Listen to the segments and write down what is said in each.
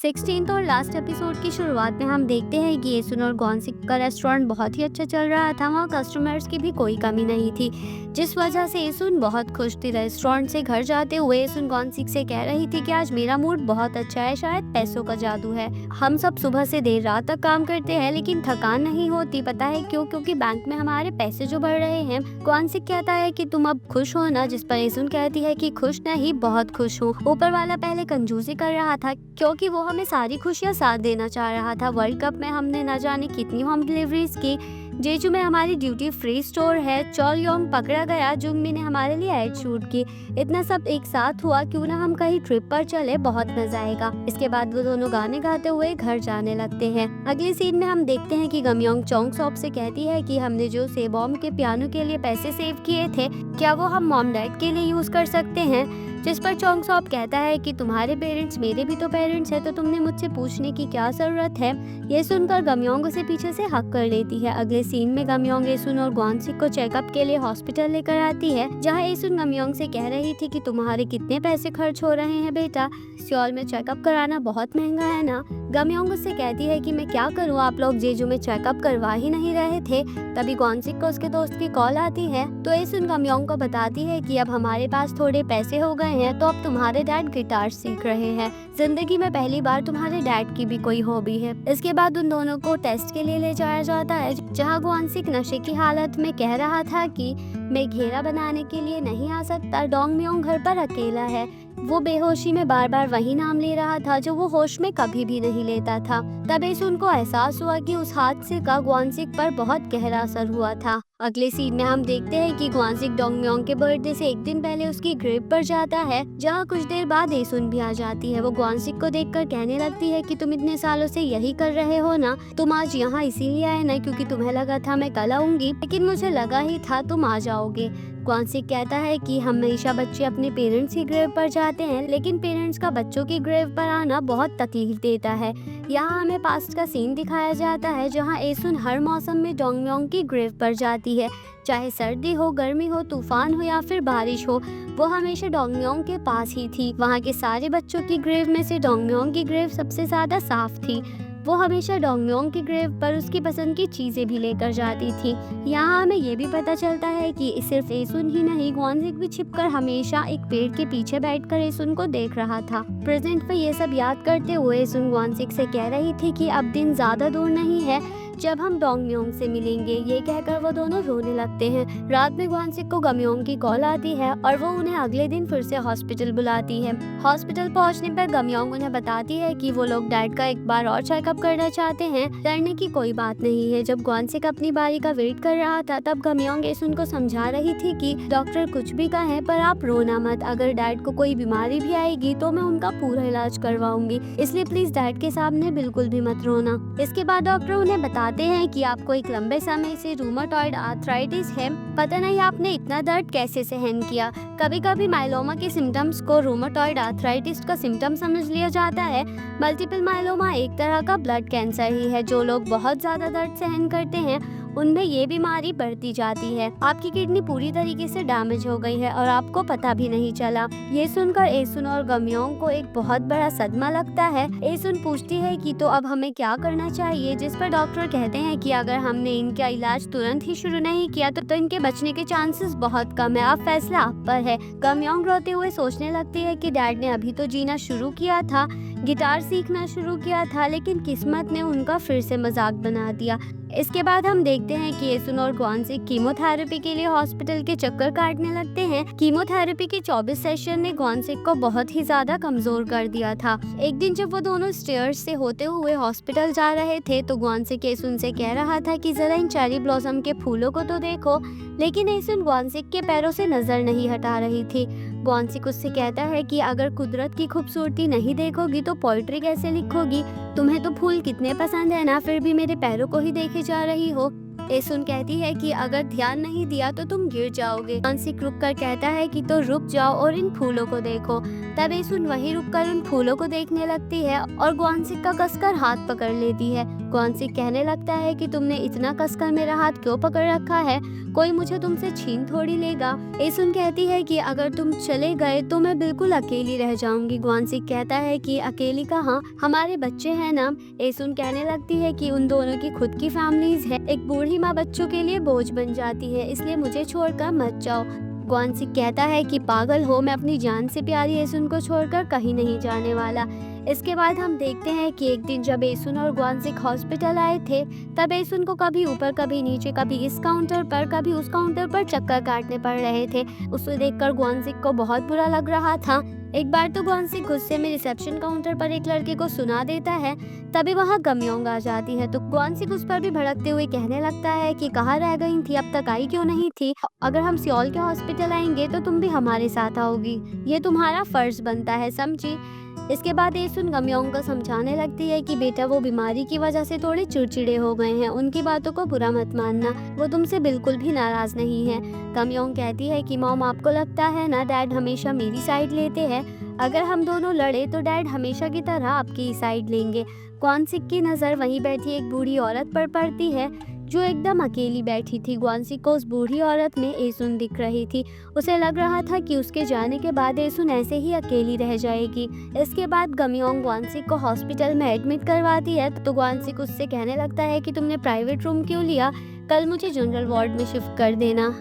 16th और last episode की शुरुआत में हम देखते हैं कि एसुन और गॉन्सिक का रेस्टोरेंट बहुत ही अच्छा चल रहा था। वहाँ कस्टमर्स की भी कोई कमी नहीं थी, जिस वजह से एसुन बहुत खुश थी। रेस्टोरेंट से घर जाते हुए एसुन गॉन्सिक से कह रही थी कि आज मेरा मूड बहुत अच्छा है, शायद पैसों का जादू है। हम सब सुबह से देर रात तक काम करते हैं लेकिन थकान नहीं होती, पता है क्यों? क्योंकि बैंक में हमारे पैसे जो बढ़ रहे हैं। गॉन्सिक कहता है कि तुम अब खुश हो ना, जिस पर एसुन कहती है कि खुश नहीं, बहुत खुश हूँ। ऊपर वाला पहले कंजूसी कर रहा था क्योंकि वो हमें सारी खुशियां साथ देना चाह रहा था। वर्ल्ड कप में हमने न जाने कितनी होम डिलीवरीज की। जेजू में हमारी ड्यूटी फ्री स्टोर है। चोलयोंग पकड़ा गया। जुंगमी ने हमारे लिए एड शूट की। इतना सब एक साथ हुआ, क्यों ना हम कहीं ट्रिप पर चले, बहुत मजा आएगा। इसके बाद वो दोनों गाने गाते हुए घर जाने लगते हैं। अगली सीन में हम देखते हैं कि गमयोंग चोंगसॉप से कहती है कि हमने जो सेबॉम के पियानो के लिए पैसे सेव किए थे, क्या वो हम मॉम डैड के लिए यूज कर सकते हैं? जिस पर चोंगसॉप कहता है कि तुम्हारे पेरेंट्स मेरे भी तो पेरेंट्स है, तो तुमने मुझसे पूछने की क्या जरूरत है? ये सुनकर गमयोंग उसे पीछे से हक कर लेती है। अगले सीन में गमयोंग एसुन और गॉन्सिक को चेकअप के लिए हॉस्पिटल लेकर आती है, जहां एसुन गमयोंग से कह रही थी कि तुम्हारे कितने पैसे खर्च हो रहे हैं बेटा, सियोल में चेकअप कराना बहुत महंगा है ना। गमयोंग उससे कहती है कि मैं क्या करूँ, आप लोग जेजू में चेकअप करवा ही नहीं रहे थे। तभी गॉन्सिक को उसके दोस्त की कॉल आती है, तो एसुन गमयोंग को बताती है कि अब हमारे पास थोड़े पैसे हो गए हैं, तो अब तुम्हारे डैड गिटार सीख रहे हैं। जिंदगी में पहली बार तुम्हारे डैड की भी कोई हॉबी है। इसके बाद उन दोनों को टेस्ट के लिए ले जाया जाता है, जहाँ गॉन्सिक नशे की हालत में कह रहा था कि मैं घेरा बनाने के लिए नहीं आ सकता, डोंगम्योंग घर पर अकेला है। वो बेहोशी में बार बार वही नाम ले रहा था जो वो होश में कभी भी नहीं लेता था। तब एसुन को एहसास हुआ कि उस हादसे का गॉन्सिक पर बहुत गहरा असर हुआ था। अगले सीन में हम देखते हैं कि गॉन्सिक डोंगम्योंग के बर्थडे से एक दिन पहले उसकी ग्रेव पर जाता है, जहाँ कुछ देर बाद एसुन भी आ जाती है। वो गॉन्सिक को देखकर कहने लगती है कि तुम इतने सालों से यही कर रहे हो ना, तुम आज यहाँ इसीलिए आए ना क्योंकि तुम्हें लगा था मैं कल आऊंगी, लेकिन मुझे लगा ही था तुम आ जाओगे। गॉन्सिक कहता है कि हमेशा बच्चे अपने पेरेंट्स की ग्रेव पर जाते हैं, लेकिन पेरेंट्स का बच्चों की ग्रेव पर आना बहुत तकलीफ देता है। यहाँ हमें पास्ट का सीन दिखाया जाता है, जहाँ एसुन हर मौसम में डोंगम्योंग की ग्रेव पर जाती है। चाहे सर्दी हो, गर्मी हो, तूफान हो या फिर बारिश हो, वो हमेशा डोंगम्योंग के पास ही थी। वहाँ के सारे बच्चों की ग्रेव में से डोंगम्योंग की ग्रेव सबसे ज्यादा साफ थी। वो हमेशा डोंगम्योंग की ग्रेव पर उसकी पसंद की चीजें भी लेकर जाती थी। यहाँ हमें ये भी पता चलता है कि सिर्फ एसुन ही नहीं, गॉन्सिक भी छिपकर हमेशा एक पेड़ के पीछे बैठकर एसुन को देख रहा था। प्रेजेंट में ये सब याद करते हुए एसुन गॉन्सिक से कह रही थी कि अब दिन ज्यादा दूर नहीं है जब हम डोंगम्योंग से मिलेंगे। ये कहकर वो दोनों रोने लगते हैं। रात में गॉन्सिक को गमयोंग की कॉल आती है और वो उन्हें अगले दिन फिर से हॉस्पिटल बुलाती है। हॉस्पिटल पहुंचने पर गमयोंग उन्हें बताती है कि वो लोग डैड का एक बार और चेकअप करना चाहते हैं। डरने की कोई बात नहीं है। जब गॉन्सिक अपनी बारी का वेट कर रहा था, तब गमयोंग एसुन को समझा रही थी कि डॉक्टर कुछ भी कहे पर आप रोना मत, अगर डैड को कोई बीमारी भी आएगी तो मैं उनका पूरा इलाज करवाऊंगी, इसलिए प्लीज डैड के सामने बिल्कुल भी मत रोना। इसके बाद डॉक्टर उन्हें बताते हैं कि आपको एक लंबे समय से रूमेटॉइड आर्थराइटिस है। पता नहीं आपने इतना दर्द कैसे सहन किया। कभी कभी माइलोमा के सिम्टम्स को रूमेटॉइड आर्थराइटिस का सिम्टम समझ लिया जाता है। मल्टीपल माइलोमा एक तरह का ब्लड कैंसर ही है। जो लोग बहुत ज्यादा दर्द सहन करते हैं उनमें ये बीमारी बढ़ती जाती है। आपकी किडनी पूरी तरीके से डैमेज हो गई है और आपको पता भी नहीं चला। ये सुनकर एसुन और गमयोंग को एक बहुत बड़ा सदमा लगता है। एसुन पूछती है कि तो अब हमें क्या करना चाहिए, जिस पर डॉक्टर कहते हैं कि अगर हमने इनका इलाज तुरंत ही शुरू नहीं किया तो इनके बचने के चांसेस बहुत कम है। अब फैसला आप पर है। गमयोंग रोते हुए सोचने लगती है कि डैड ने अभी तो जीना शुरू किया था, गिटार सीखना शुरू किया था, लेकिन किस्मत ने उनका फिर से मजाक बना दिया। इसके बाद हम देखते हैं कि एसुन और गॉन्सिक कीमोथेरेपी के लिए हॉस्पिटल के चक्कर काटने लगते हैं। कीमोथेरेपी के 24 सेशन ने गॉन्सिक को बहुत ही ज्यादा कमजोर कर दिया था। एक दिन जब वो दोनों स्टेयर्स से होते हुए हॉस्पिटल जा रहे थे, तो गॉन्सिक एसुन से कह रहा था कि जरा इन चेरी ब्लॉसम के फूलों को तो देखो, लेकिन एसुन गॉन्सिक के पैरों से नजर नहीं हटा रही थी। गॉन्सिक उससे कहता है कि अगर कुदरत की खूबसूरती नहीं देखोगी तो पोइट्री कैसे लिखोगी? तुम्हें तो फूल कितने पसंद है ना, फिर भी मेरे पैरों को ही देखे जा रही हो। एसुन कहती है कि अगर ध्यान नहीं दिया तो तुम गिर जाओगे। गॉन्सिक रुक कर कहता है कि तो रुक जाओ और इन फूलों को देखो। तब एसुन वहीं रुककर उन फूलों को देखने लगती है और गॉन्सिक का कसकर हाथ पकड़ लेती है। ग्वानसिक कहने लगता है कि तुमने इतना कसकर मेरा हाथ क्यों पकड़ रखा है, कोई मुझे तुमसे छीन थोड़ी लेगा। एसुन कहती है कि अगर तुम चले गए तो मैं बिल्कुल अकेली रह जाऊंगी। ग्वानसिक कहता है कि अकेली कहाँ, हमारे बच्चे हैं ना। एसुन कहने लगती है कि उन दोनों की खुद की फैमिलीज है, एक बूढ़ी माँ बच्चों के लिए बोझ बन जाती है, इसलिए मुझे छोड़कर मत जाओ। ग्वानसिक कहता है कि पागल हो, मैं अपनी जान से प्यारी एसुन को छोड़कर कहीं नहीं जाने वाला। इसके बाद हम देखते हैं कि एक दिन जब एसुन और ग्वानसिक हॉस्पिटल आए थे, तब एसुन को कभी ऊपर कभी नीचे, कभी इस काउंटर पर कभी उस काउंटर पर चक्कर काटने पड़ रहे थे। उसे देखकर ग्वानसिक को बहुत बुरा लग रहा था। एक बार तो ग्वानसिक गुस्से में रिसेप्शन काउंटर पर एक लड़के को सुना देता है, तभी वहाँ गमयोंग आ जाती है तो ग्वानसिक उस पर भी भड़कते हुए कहने लगता है कि कहाँ रह गई थी, अब तक आई क्यों नहीं थी, अगर हम सियोल के हॉस्पिटल आएंगे तो तुम भी हमारे साथ आओगी, ये तुम्हारा फर्ज बनता है, समझी। इसके बाद एसुन गमयोंग को समझाने लगती है कि बेटा वो बीमारी की वजह से थोड़े चिड़चिड़े हो गए हैं, उनकी बातों को बुरा मत मानना, वो तुमसे बिल्कुल भी नाराज नहीं है। गमयोंग कहती है कि मॉम आपको लगता है ना डैड हमेशा मेरी साइड लेते हैं, अगर हम दोनों लड़े तो डैड हमेशा की तरह आपकी साइड लेंगे। ग्वानसिक की नज़र वहीं बैठी एक बूढ़ी औरत पर पड़ती है जो एकदम अकेली बैठी थी। ग्वानसिक को उस बूढ़ी औरत में एसुन दिख रही थी। उसे लग रहा था कि उसके जाने के बाद एसुन ऐसे ही अकेली रह जाएगी। इसके बाद गमयोंग ग्वानसिक को हॉस्पिटल में एडमिट करवाती है तो ग्वानसिक उससे कहने लगता है कि तुमने प्राइवेट रूम क्यों लिया, कल मुझे जनरल वार्ड में शिफ्ट कर देना।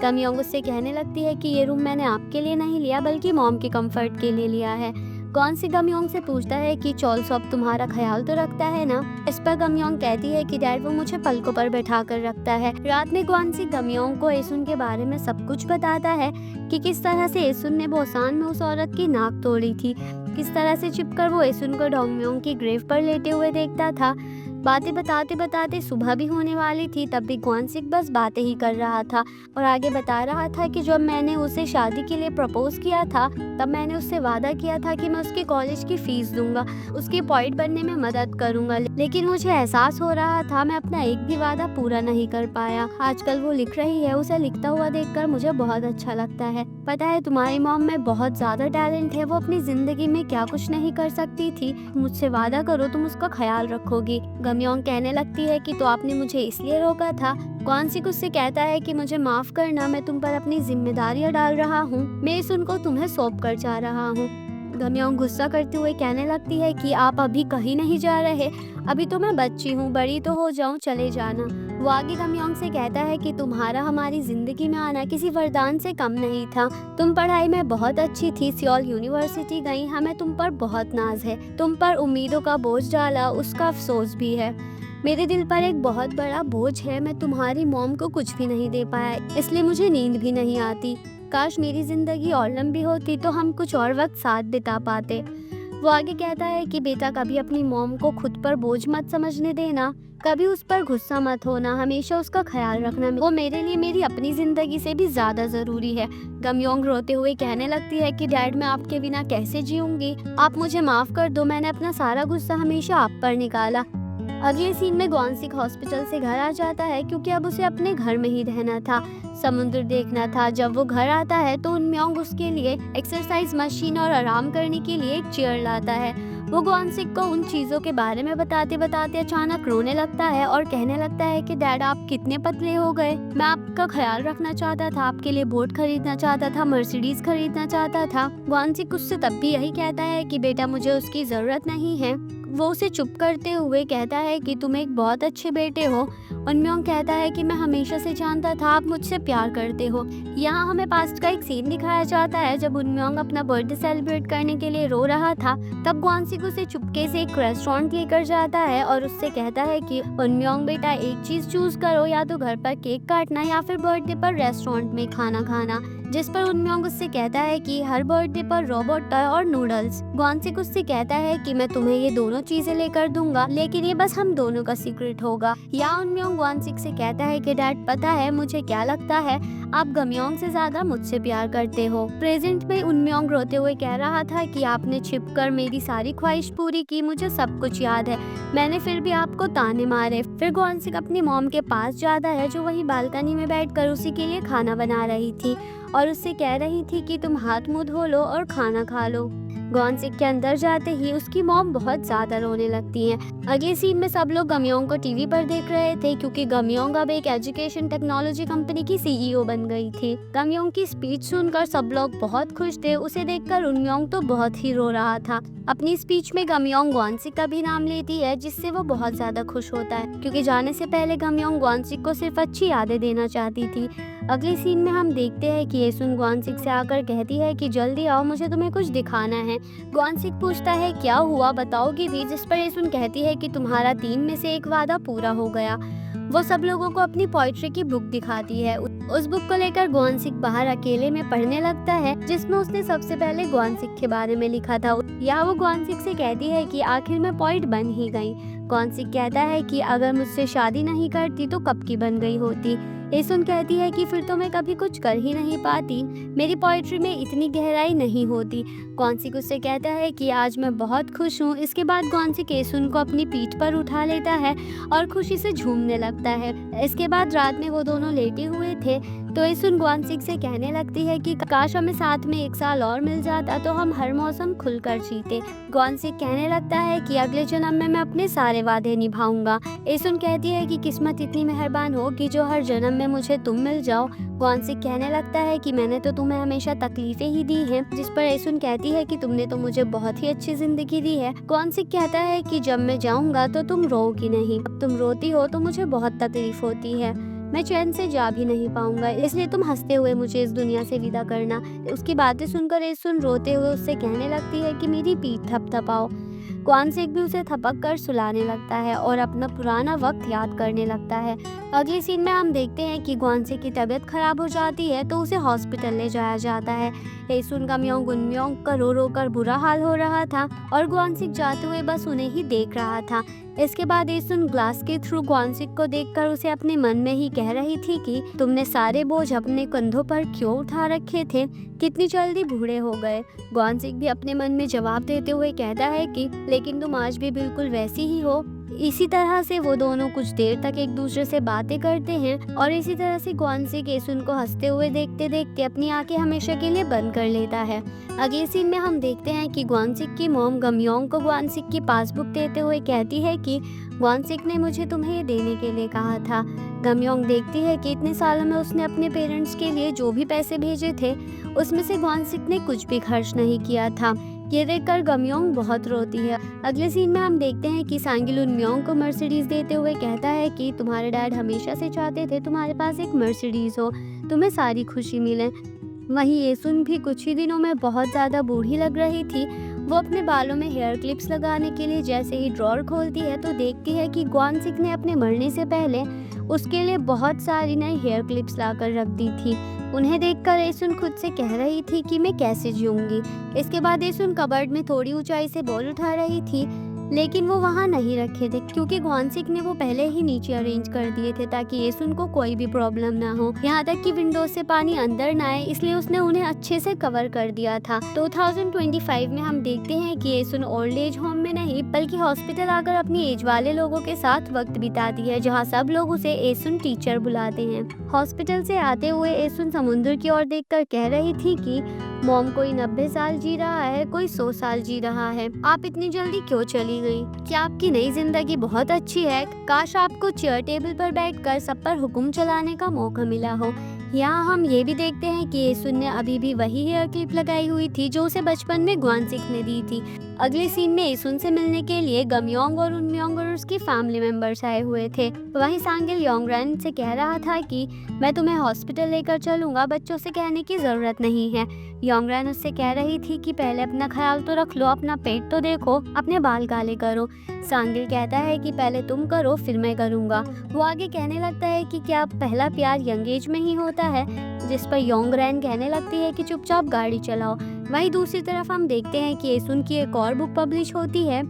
गमयोंग उससे कहने लगती है कि ये रूम मैंने आपके लिए नहीं लिया बल्कि मॉम के कंफर्ट के लिए लिया है। ग्वानसिक गमयोंग से पूछता है कि चोलसॉप तुम्हारा ख्याल तो रखता है ना। इस पर गमयोंग कहती है कि डैड वो मुझे पलकों पर बैठा कर रखता है। रात में ग्वानसिक गमयोंग को एसुन के बारे में सब कुछ बताता है कि किस तरह से एसुन ने बोसान में उस औरत की नाक तोड़ी थी, किस तरह से छिपकर वो एसुन को डोंगम्योंग की ग्रेव पर लेटे हुए देखता था। बातें बताते बताते सुबह भी होने वाली थी, तब भी ग्वानसिक बस बातें ही कर रहा था और आगे बता रहा था कि जब मैंने उसे शादी के लिए प्रपोज किया था तब मैंने उससे वादा किया था कि मैं उसके कॉलेज की फीस दूंगा, उसकी पॉइंट बनने में मदद करूंगा, लेकिन मुझे एहसास हो रहा था मैं अपना एक भी वादा पूरा नहीं कर पाया। आजकल वो लिख रही है, उसे लिखता हुआ देखकर मुझे बहुत अच्छा लगता है। पता है तुम्हारी मॉम में बहुत ज्यादा टैलेंट है, वो अपनी जिंदगी में क्या कुछ नहीं कर सकती थी, मुझसे वादा करो तुम उसका ख्याल रखोगी। गमयोंग कहने लगती है कि तो आपने मुझे इसलिए रोका था। ग्वानसिक उससे कहता है कि मुझे माफ करना, मैं तुम पर अपनी जिम्मेदारियां डाल रहा हूँ, मैं इस उनको तुम्हें सौंप कर जा रहा हूँ। गमयोंग गुस्सा करते हुए कहने लगती है कि आप अभी कहीं नहीं जा रहे, अभी तो मैं बच्ची हूँ, बड़ी तो हो जाऊँ, चले जाना। वो आगे गमयोंग से कहता है कि तुम्हारा हमारी जिंदगी में आना किसी वरदान से कम नहीं था, तुम पढ़ाई में बहुत अच्छी थी, सियोल यूनिवर्सिटी गई, हमें तुम पर बहुत नाज है, तुम पर उम्मीदों का बोझ डाला उसका अफसोस भी है, मेरे दिल पर एक बहुत बड़ा बोझ है, मैं तुम्हारी मॉम को कुछ भी नहीं दे पाया, इसलिए मुझे नींद भी नहीं आती, काश मेरी जिंदगी और लंबी होती तो हम कुछ और वक्त साथ बिता पाते। वो आगे कहता है कि बेटा कभी अपनी मॉम को खुद पर बोझ मत समझने देना, कभी उस पर गुस्सा मत होना, हमेशा उसका ख्याल रखना, वो मेरे लिए मेरी अपनी जिंदगी से भी ज्यादा जरूरी है। गमयोंग रोते हुए कहने लगती है कि डैड मैं आपके बिना कैसे जीऊंगी, आप मुझे माफ कर दो, मैंने अपना सारा गुस्सा हमेशा आप पर निकाला। अगले सीन में ग्वानसिक हॉस्पिटल से घर आ जाता है क्योंकि अब उसे अपने घर में ही रहना था, समुद्र देखना था। जब वो घर आता है तो उन्म्योंग उसके लिए एक्सरसाइज मशीन और आराम करने के लिए एक चेयर लाता है। वो ग्वानसिक को उन चीज़ों के बारे में बताते बताते अचानक रोने लगता है और कहने लगता है कि डैड आप कितने पतले हो गए, मैं आपका ख्याल रखना चाहता था, आपके लिए बोट खरीदना चाहता था, मर्सिडीज खरीदना चाहता था। ग्वानसिक उससे तब भी यही कहता है कि बेटा मुझे उसकी ज़रूरत नहीं है। वो उसे चुप करते हुए कहता है कि तुम एक बहुत अच्छे बेटे हो। उन्म्योंग कहता है कि मैं हमेशा से जानता था आप मुझसे प्यार करते हो। यहाँ हमें पास्ट का एक सीन दिखाया जाता है जब उन्म्योंग अपना बर्थडे सेलिब्रेट करने के लिए रो रहा था, तब ग्वानसिक उसे चुपके से एक रेस्टोरेंट लेकर जाता है और उससे कहता है कि उन्म्योंग बेटा एक चीज चूज करो, या तो घर पर केक काटना या फिर बर्थडे पर रेस्टोरेंट में खाना खाना। जिस पर उन्म्योंग उससे कहता है कि हर बर्थडे पर रोबोट टॉय और नूडल्स। ग्वानसिक उससे कहता है कि मैं तुम्हें ये दोनों चीजें लेकर दूंगा, लेकिन ये बस हम दोनों का सीक्रेट होगा। या उन्म्योंग ग्वानसिक से कहता है कि डैड पता है मुझे क्या लगता है, आप गमयोंग से ज्यादा मुझसे प्यार करते हो। प्रेजेंट में उन्म्योंग रोते हुए कह रहा था कि आपने छिपकर मेरी सारी ख्वाहिश पूरी की, मुझे सब कुछ याद है, मैंने फिर भी आपको ताने मारे। फिर ग्वानसिक अपनी मॉम के पास जाता है जो वही बालकनी में बैठकर उसी के लिए खाना बना रही थी और उससे कह रही थी कि तुम हाथ मुंह धो लो और खाना खा लो। गॉनसिक के अंदर जाते ही उसकी मॉम बहुत ज्यादा रोने लगती है। अगले सीन में सब लोग गमयोंग को टीवी पर देख रहे थे क्योंकि गमयोंग अब एक एजुकेशन टेक्नोलॉजी कंपनी की सीईओ बन गई थी। गमयोंग की स्पीच सुनकर सब लोग बहुत खुश थे। उसे देखकर उनयोंग तो बहुत ही रो रहा था। अपनी स्पीच में गमयोंग गॉनसिक का भी नाम लेती है जिससे वो बहुत ज्यादा खुश होता है क्योंकि जाने से पहले गमयोंग गॉनसिक को सिर्फ अच्छी यादें देना चाहती थी। अगले सीन में हम देखते हैं कि येसुन गॉनसिक से आकर कहती है कि जल्दी आओ, मुझे तुम्हें कुछ दिखाना है। गॉनसिक पूछता है क्या हुआ, बताओगी भी, जिस पर येसुन कहती है कि तुम्हारा 3 में से एक वादा पूरा हो गया। वो सब लोगों को अपनी पोइट्री की बुक दिखाती है। उस बुक को लेकर गॉनसिक बाहर अकेले में पढ़ने लगता है जिसमें उसने सबसे पहले गॉनसिक के बारे में लिखा था। यहाँ वो गॉनसिक से कहती है कि आखिर में पोइट बन ही गई। गॉनसिक कहता है कि अगर मुझसे शादी नहीं करती तो कब की बन गई होती। येसुन कहती है कि फिर तो मैं कभी कुछ कर ही नहीं पाती, मेरी पोइट्री में इतनी गहराई नहीं होती। गॉनसिक उससे कहता है कि आज मैं बहुत खुश हूँ। इसके बाद गॉनसिक येसुन को अपनी पीठ पर उठा लेता है और खुशी से झूमने लगता है। इसके बाद रात में वो दोनों लेटे हुए थे तो येसुन गॉनसिक से कहने लगती है कि काश हमें साथ में 1 साल और मिल जाता तो हम हर मौसम खुलकर जीते। गॉनसिक कहने लगता है कि अगले जन्म में मैं अपने सारे वादे निभाऊंगा। येसुन कहती है कि किस्मत इतनी मेहरबान हो कि जो हर जन्म में मुझे तुम मिल जाओ। गॉनसिक कहने लगता है कि मैंने तो तुम्हें हमेशा तकलीफें ही दी हैं, जिस पर येसुन कहती है कि तुमने तो मुझे बहुत ही अच्छी जिंदगी दी है। गॉनसिक कहता है कि जब मैं जाऊंगा तो तुम रोओगी नहीं, तुम रोती हो तो मुझे बहुत तकलीफ होती है, मैं चैन से जा भी नहीं पाऊंगा, इसलिए तुम हंसते हुए मुझे इस दुनिया से विदा करना। उसकी बातें सुनकर येसुन रोते हुए उससे कहने लगती है कि मेरी पीठ थपथपाओ। गॉनसिक भी उसे थपक कर सुलाने लगता है और अपना पुराना वक्त याद करने लगता है। अगले सीन में हम देखते हैं कि गॉनसिक की तबीयत खराब हो जाती है तो उसे हॉस्पिटल ले जाया जाता है। येसुन गमयोंग उनयोंग का रो रो कर बुरा हाल हो रहा था और गॉनसिक जाते हुए बस उन्हें ही देख रहा था। इसके बाद येसुन ग्लास के थ्रू गॉनसिक को देखकर उसे अपने मन में ही कह रही थी कि तुमने सारे बोझ अपने कंधों पर क्यों उठा रखे थे, कितनी जल्दी बूढ़े हो गए। गॉनसिक भी अपने मन में जवाब देते हुए कहता है कि लेकिन तुम आज भी बिल्कुल वैसी ही हो। इसी तरह से वो दोनों कुछ देर तक एक दूसरे से बातें करते हैं और इसी तरह से गॉनसिक येसुन को हंसते हुए देखते देखते अपनी आंखें हमेशा के लिए बंद कर लेता है। अगले सीन में हम देखते हैं कि गॉनसिक की मॉम गमयोंग को गॉनसिक की पासबुक देते हुए कहती है कि गॉनसिक ने मुझे तुम्हें ये देने के लिए कहा था। गमयोंग देखती है कि इतने सालों में उसने अपने पेरेंट्स के लिए जो भी पैसे भेजे थे उसमें से गॉनसिक ने कुछ भी खर्च नहीं किया था। ये देखकर गमयोंग बहुत रोती है। अगले सीन में हम देखते हैं कि सांगिल उनम्योंग को मर्सिडीज देते हुए कहता है कि तुम्हारे डैड हमेशा से चाहते थे तुम्हारे पास एक मर्सिडीज हो, तुम्हें सारी खुशी मिले। वहीं येसुन भी कुछ ही दिनों में बहुत ज़्यादा बूढ़ी लग रही थी। वो अपने बालों में हेयर क्लिप्स लगाने के लिए जैसे ही ड्रॉर खोलती है तो देखती है कि गॉनसिक ने अपने मरने से पहले उसके लिए बहुत सारी नई हेयर क्लिप्स लाकर रख दी थी। उन्हें देखकर येसुन खुद से कह रही थी कि मैं कैसे जीऊंगी। इसके बाद येसुन कबर्ड में थोड़ी ऊंचाई से बॉल उठा रही थी लेकिन वो वहाँ नहीं रखे थे क्योंकि गॉनसिक ने वो पहले ही नीचे अरेंज कर दिए थे ताकि येसुन को कोई भी प्रॉब्लम ना हो, यहाँ तक कि विंडोज से पानी अंदर ना आए, इसलिए उसने उन्हें अच्छे से कवर कर दिया था। 2025 में हम देखते हैं कि येसुन ओल्ड एज होम में नहीं बल्कि हॉस्पिटल आकर अपनी एज वाले लोगों के साथ वक्त बिताती है, जहाँ सब लोग उसे येसुन टीचर बुलाते हैं। हॉस्पिटल से आते हुए येसुन समुद्र की ओर देखकर कह रही थी कि मॉम कोई 90 साल जी रहा है, कोई 100 साल जी रहा है, आप इतनी जल्दी क्यों चली गई? क्या आपकी नई जिंदगी बहुत अच्छी है? काश आपको चेयर टेबल पर बैठकर सब पर हुक्म चलाने का मौका मिला हो। यहाँ हम ये भी देखते हैं कि येसुन ने अभी भी वही हेयर क्लिप लगाई हुई थी जो उसे बचपन में गॉनसिक ने दी थी। अगले सीन में येसुन से मिलने के लिए गमयोंग और उनम्योंग और उसकी फैमिली मेंबर्स आए हुए थे। वहीं सांगिल योंगरैन से कह रहा था कि मैं तुम्हें हॉस्पिटल लेकर चलूंगा, बच्चों से कहने की जरूरत नहीं है। योंगरैन उससे कह रही थी कि पहले अपना ख्याल तो रख लो, अपना पेट तो देखो, अपने बाल काले करो। सांगिल कहता है कि पहले तुम करो फिर मैं करूँगा। वो आगे कहने लगता है कि क्या पहला प्यार यंग एज में ही होता है, जिस पर योंगरैन कहने लगती है कि चुपचाप गाड़ी चलाओ। वहीं दूसरी तरफ हम देखते हैं कि येसुन की एक और बुक पब्लिश होती है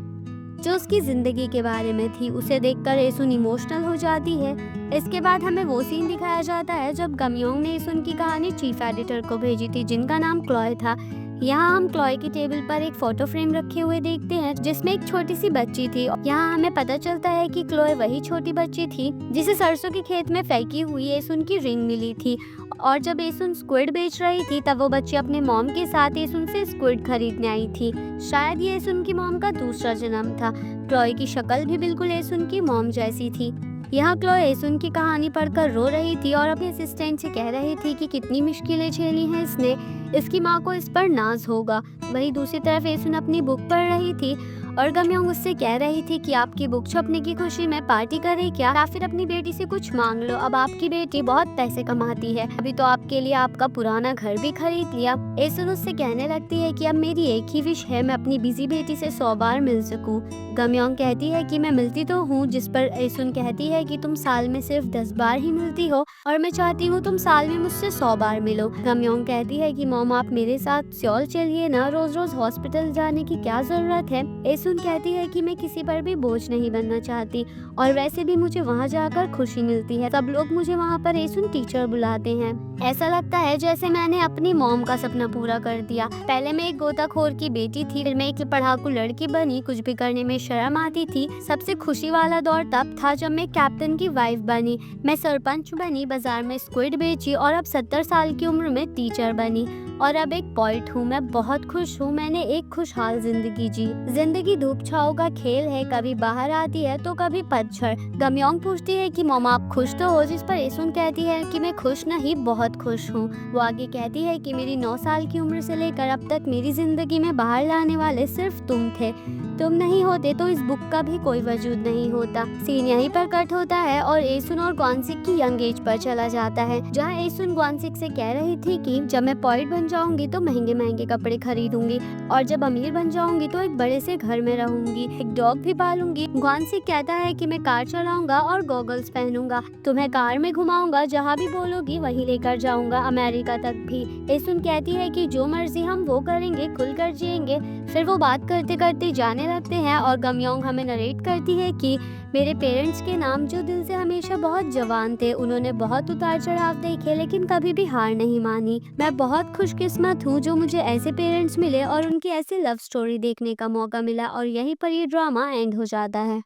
जो उसकी जिंदगी के बारे में थी। उसे देखकर येसुन इमोशनल हो जाती है। इसके बाद हमें वो सीन दिखाया जाता है जब गमयोंग ने येसुन की कहानी चीफ एडिटर को भेजी थी जिनका नाम क्लॉय था। यहाँ हम क्लॉय की टेबल पर एक फोटो फ्रेम रखे हुए देखते हैं जिसमें एक छोटी सी बच्ची थी। यहाँ हमें पता चलता है कि क्लॉय वही छोटी बच्ची थी जिसे सरसों के खेत में फेंकी हुई एसुन की रिंग मिली थी। और जब एसुन स्क्विड बेच रही थी तब वो बच्ची अपने मॉम के साथ एसुन से स्क्विड खरीदने आई थी। शायद ये एसुन की मॉम का दूसरा जन्म था। क्लॉय की शक्ल भी बिल्कुल एसुन की मॉम जैसी थी। यहाँ क्लॉय एसुन की कहानी पढ़कर रो रही थी और अपने असिस्टेंट से कह रही थी कि कितनी मुश्किलें झेली हैं इसने, इसकी माँ को इस पर नाज होगा। वहीं दूसरी तरफ एसुन अपनी बुक पढ़ रही थी और गमयोंग उससे कह रही थी कि आपकी बुक छपने की खुशी में पार्टी करें क्या, या फिर अपनी बेटी से कुछ मांग लो। अब आपकी बेटी बहुत पैसे कमाती है, अभी तो आपके लिए आपका पुराना घर भी खरीद लिया। एसुन उससे कहने लगती है कि अब मेरी एक ही विश है, मैं अपनी बिजी बेटी से 100 बार मिल सकूं। गमयोंग कहती है कि मैं मिलती तो हूँ, जिस पर एसुन कहती है कि तुम साल में सिर्फ 10 बार ही मिलती हो और मैं चाहती हूँ तुम साल में मुझसे 100 बार मिलो। गमयोंग कहती है कि मॉम आप मेरे साथ सियोल चलिए ना, रोज रोज हॉस्पिटल जाने की क्या जरूरत है। एसुन कहती है कि मैं किसी पर भी बोझ नहीं बनना चाहती और वैसे भी मुझे वहाँ जाकर खुशी मिलती है। सब लोग मुझे वहाँ पर एसुन टीचर बुलाते हैं। ऐसा लगता है जैसे मैंने अपनी मॉम का सपना पूरा कर दिया। पहले मैं एक गोताखोर की बेटी थी, फिर मैं एक पढ़ाकू लड़की बनी, कुछ भी करने में शर्म आती थी। सबसे खुशी वाला दौर तब था जब मैं कैप्टन की वाइफ बनी, मैं सरपंच बनी, बाजार में स्क्विड बेची और अब 70 साल की उम्र में टीचर बनी और अब एक पोइट हूँ। मैं बहुत खुश हूँ, मैंने एक खुशहाल जिंदगी जी। जिंदगी धूप छाओ का खेल है, कभी बाहर आती है तो कभी पतझड़। गमयोंग पूछती है कि मॉम आप खुश तो हो, जिस पर एसुन कहती है कि मैं खुश नहीं, बहुत खुश हूँ। वो आगे कहती है कि मेरी 9 साल की उम्र से लेकर अब तक मेरी जिंदगी में बाहर लाने वाले सिर्फ तुम थे। तुम नहीं होते तो इस बुक का भी कोई वजूद नहीं होता। सीन यहीं पर कट होता है और एसुन और ग्वानसिक की यंग एज पर चला जाता है, जहाँ एसुन ग्वानसिक से कह रही थी कि जब मैं पोइट बन जाऊंगी तो महंगे महंगे कपड़े खरीदूंगी और जब अमीर बन जाऊंगी तो एक बड़े से घर में रहूंगी, एक डॉग भी पालूंगी। ग्वानसिक कहता है कि मैं कार चलाऊंगा और गॉगल्स पहनूंगा, तुम्हें कार में घुमाऊंगा, जहाँ भी बोलोगी वहीं लेकर जाऊंगा, अमेरिका तक भी। एसुन कहती है कि जो मर्जी हम वो करेंगे, खुलकर जिएंगे। फिर वो बात करते करते जाने लगते हैं और गमयोंग हमें नरेट करती है कि मेरे पेरेंट्स के नाम जो दिल से हमेशा बहुत जवान थे, उन्होंने बहुत उतार चढ़ाव देखे लेकिन कभी भी हार नहीं मानी। मैं बहुत खुशकिस्मत हूँ जो मुझे ऐसे पेरेंट्स मिले और उनकी ऐसी लव स्टोरी देखने का मौका मिला। और यहीं पर ये ड्रामा एंड हो जाता है।